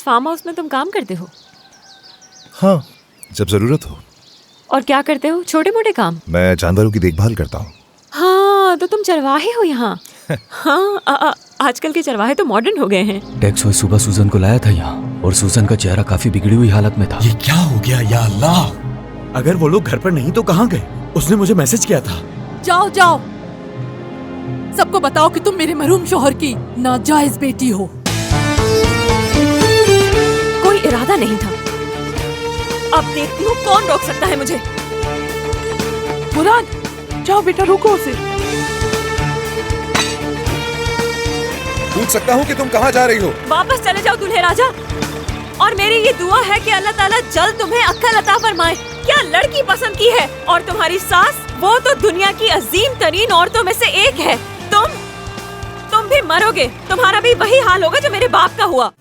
Farm house में तुम काम करते हो? हाँ, जब जरूरत हो। और क्या करते हो? छोटे मोटे काम? मैं जानवरों की देखभाल करता हूँ। हाँ, तो तुम चरवाहे हो यहाँ। हाँ, आजकल के चरवाहे तो मॉडर्न हो गए हैं। टेक्स सुबह सूजन को लाया था यहाँ और सूजन का चेहरा काफी बिगड़ी हुई हालत में था। ये क्या हो गया या अल्लाह? अगर वो लोग घर पर नहीं तो कहाँ गए? उसने मुझे मैसेज किया था। जाओ जाओ, सबको बताओ कि तुम मेरे मरहूम शौहर की नाजायज बेटी हो। कोई इरादा नहीं था। अब देखती हूँ कौन रोक सकता है मुझे। मुराद, जाओ बेटा, रोको उसे। पूछ सकता हूँ कि तुम कहाँ जा रही हो? वापस चले जाओ दूल्हे राजा। और मेरी ये दुआ है कि अल्लाह ताला जल्द तुम्हें अक्ल अता फरमाए। क्या लड़की पसंद की है? और तुम्हारी सास, वो तो दुनिया की अजीम तरीन औरतों में से एक है। तुम भी मरोगे। तुम्हारा भी वही हाल होगा जो मेरे बाप का हुआ।